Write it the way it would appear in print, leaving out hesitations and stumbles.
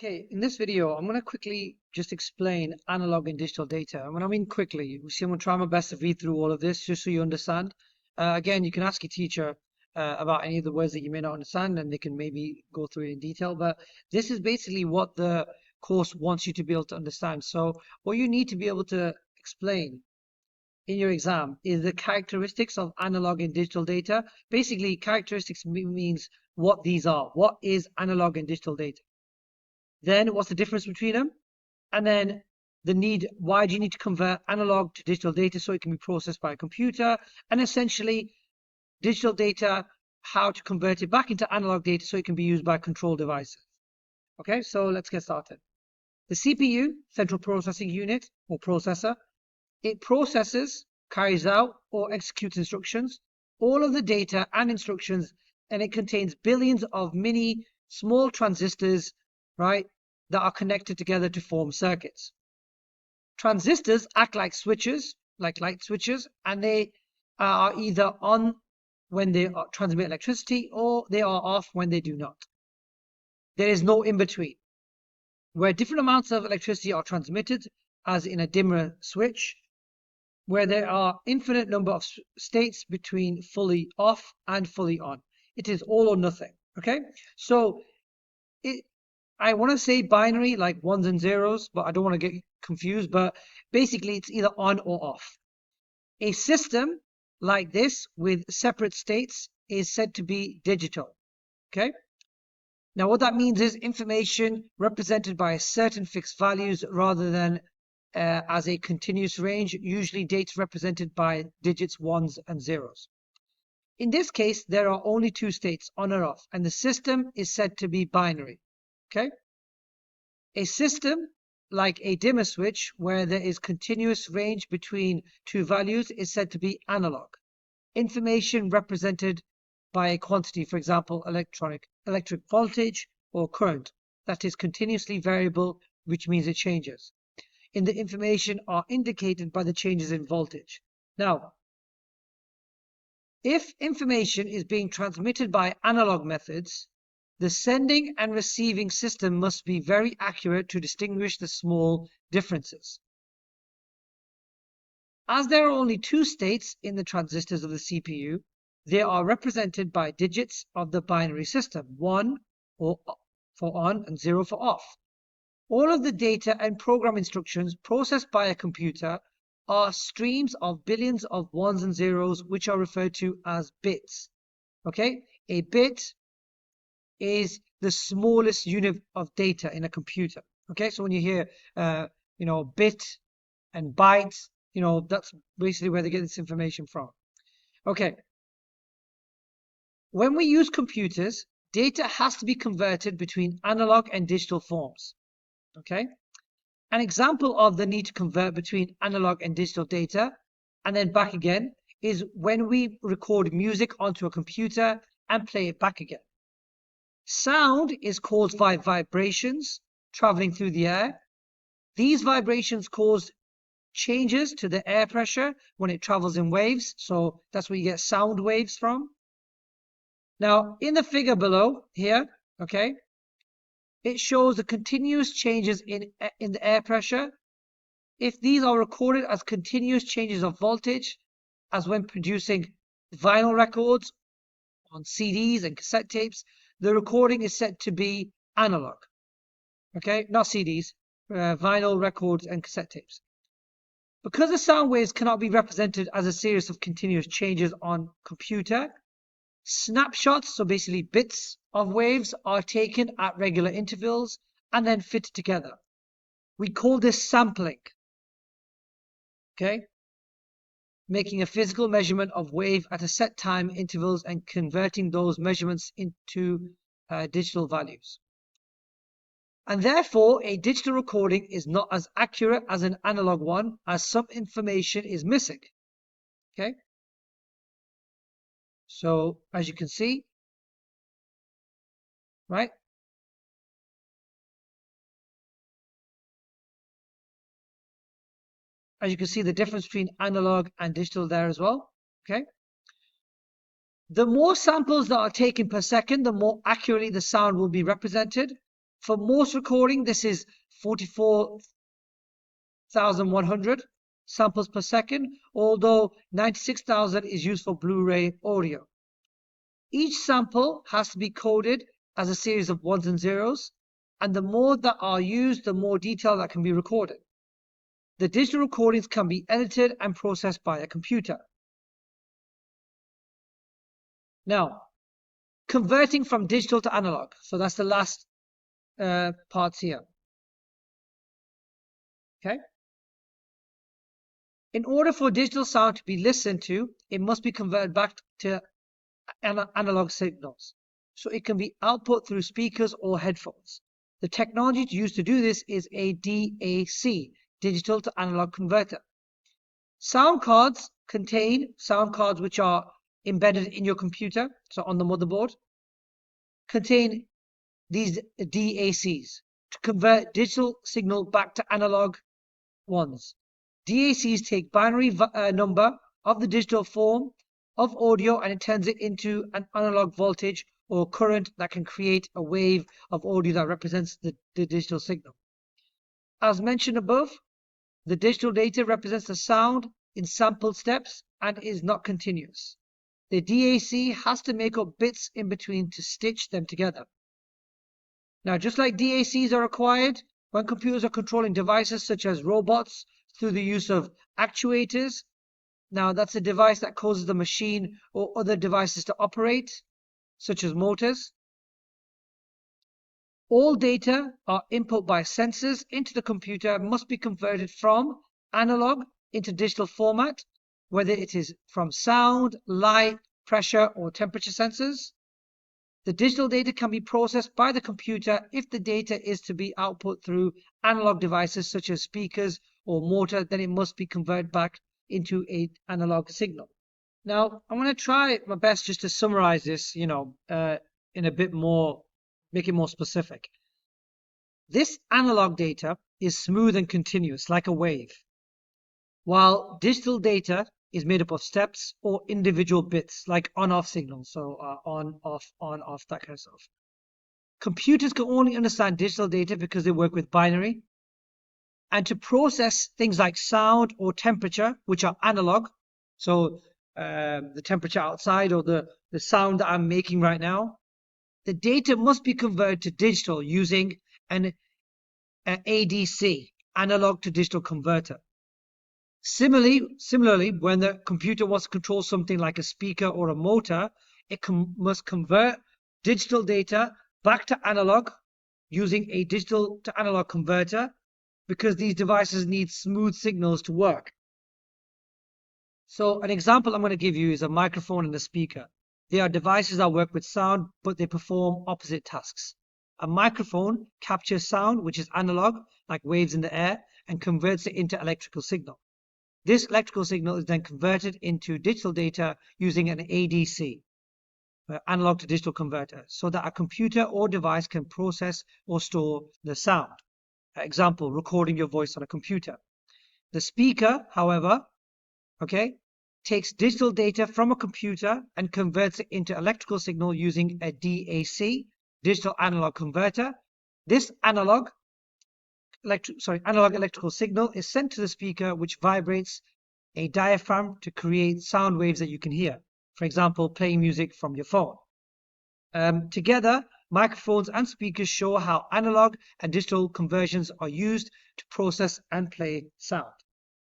Okay, in this video, I'm going to quickly just explain analog and digital data. And when I mean quickly, you see, I'm going to try my best to read through all of this just so you understand. Again, you can ask your teacher about any of the words that you may not understand, and they can maybe go through it in detail. But this is basically what the course wants you to be able to understand. So what you need to be able to explain in your exam is the characteristics of analog and digital data. Basically, characteristics means what these are. What is analog and digital data? Then what's the difference between them? And then why do you need to convert analog to digital data so it can be processed by a computer? And essentially, digital data, how to convert it back into analog data so it can be used by control devices. Okay, so let's get started. The CPU, central processing unit or processor, it processes, carries out, or executes instructions, all of the data and instructions, and it contains billions of mini small transistors, right, that are connected together to form circuits. Transistors act like switches, like light switches, and they are either on when they transmit electricity or they are off when they do not. There is no in between. Where different amounts of electricity are transmitted, as in a dimmer switch, where there are infinite number of states between fully off and fully on. It is all or nothing. Okay, so I want to say binary like ones and zeros, but I don't want to get confused. But basically, it's either on or off. A system like this with separate states is said to be digital. Okay. Now, what that means is information represented by certain fixed values rather than as a continuous range, usually data represented by digits ones and zeros. In this case, there are only two states, on or off, and the system is said to be binary. Okay. A system like a dimmer switch, where there is continuous range between two values, is said to be analog. Information represented by a quantity, for example, electric voltage or current, that is continuously variable, which means it changes. In the information are indicated by the changes in voltage. Now, if information is being transmitted by analog methods, the sending and receiving system must be very accurate to distinguish the small differences. As there are only two states in the transistors of the CPU, they are represented by digits of the binary system, 1 for on and 0 for off. All of the data and program instructions processed by a computer are streams of billions of ones and zeros, which are referred to as bits. Okay, a bit is the smallest unit of data in a computer. Okay, so when you hear bit and bytes, that's basically where they get this information from. Okay, when we use computers, data has to be converted between analog and digital forms. Okay, an example of the need to convert between analog and digital data and then back again is when we record music onto a computer and play it back again. Sound is caused by vibrations traveling through the air. These vibrations cause changes to the air pressure when it travels in waves, so that's where you get sound waves from. Now, in the figure below here, okay, it shows the continuous changes in the air pressure. If these are recorded as continuous changes of voltage, as when producing vinyl records on CDs and cassette tapes, the recording is said to be analog. Okay, not CDs, vinyl records and cassette tapes. Because the sound waves cannot be represented as a series of continuous changes on computer, snapshots, so basically bits of waves, are taken at regular intervals and then fitted together. We call this sampling. Okay, making a physical measurement of wave at a set time intervals and converting those measurements into digital values. And therefore, a digital recording is not as accurate as an analog one, as some information is missing. Okay, so as you can see, right, as you can see the difference between analog and digital there as well. Okay, the more samples that are taken per second, the more accurately the sound will be represented. For most recording, this is 44,100 samples per second, although 96,000 is used for Blu-ray audio. Each sample has to be coded as a series of ones and zeros, and the more that are used, the more detail that can be recorded. The digital recordings can be edited and processed by a computer. Now, converting from digital to analog. So that's the last parts here. Okay. In order for digital sound to be listened to, it must be converted back to analog signals. So it can be output through speakers or headphones. The technology used to do this is a DAC, digital to analog converter. Sound cards contain sound cards which are embedded in your computer, so on the motherboard, contain these DACs to convert digital signal back to analog ones. DACs take binary number of the digital form of audio and it turns it into an analog voltage or current that can create a wave of audio that represents the digital signal. As mentioned above, the digital data represents the sound in sampled steps and is not continuous. The DAC has to make up bits in between to stitch them together. Now, just like DACs are required when computers are controlling devices such as robots through the use of actuators. Now, that's a device that causes the machine or other devices to operate, such as motors. All data are input by sensors into the computer must be converted from analog into digital format, whether it is from sound, light, pressure, or temperature sensors. The digital data can be processed by the computer if the data is to be output through analog devices such as speakers or motor, then it must be converted back into an analog signal. Now, I'm going to try my best just to summarize this, in a bit more, make it more specific. This analog data is smooth and continuous, like a wave, while digital data is made up of steps or individual bits, like on-off signals, so on, off, that kind of stuff. Computers can only understand digital data because they work with binary. And to process things like sound or temperature, which are analog, so the temperature outside or the sound that I'm making right now, the data must be converted to digital using an ADC, analog to digital converter. Similarly, when the computer wants to control something like a speaker or a motor, it must convert digital data back to analog using a digital to analog converter because these devices need smooth signals to work. So an example I'm going to give you is a microphone and a speaker. They are devices that work with sound, but they perform opposite tasks. A microphone captures sound, which is analog, like waves in the air, and converts it into electrical signal. This electrical signal is then converted into digital data using an ADC, analog to digital converter, so that a computer or device can process or store the sound. Example, recording your voice on a computer. The speaker, however, takes digital data from a computer and converts it into electrical signal using a DAC, digital analog converter. This analog electrical signal is sent to the speaker, which vibrates a diaphragm to create sound waves that you can hear. For example, playing music from your phone. Together, microphones and speakers show how analog and digital conversions are used to process and play sound.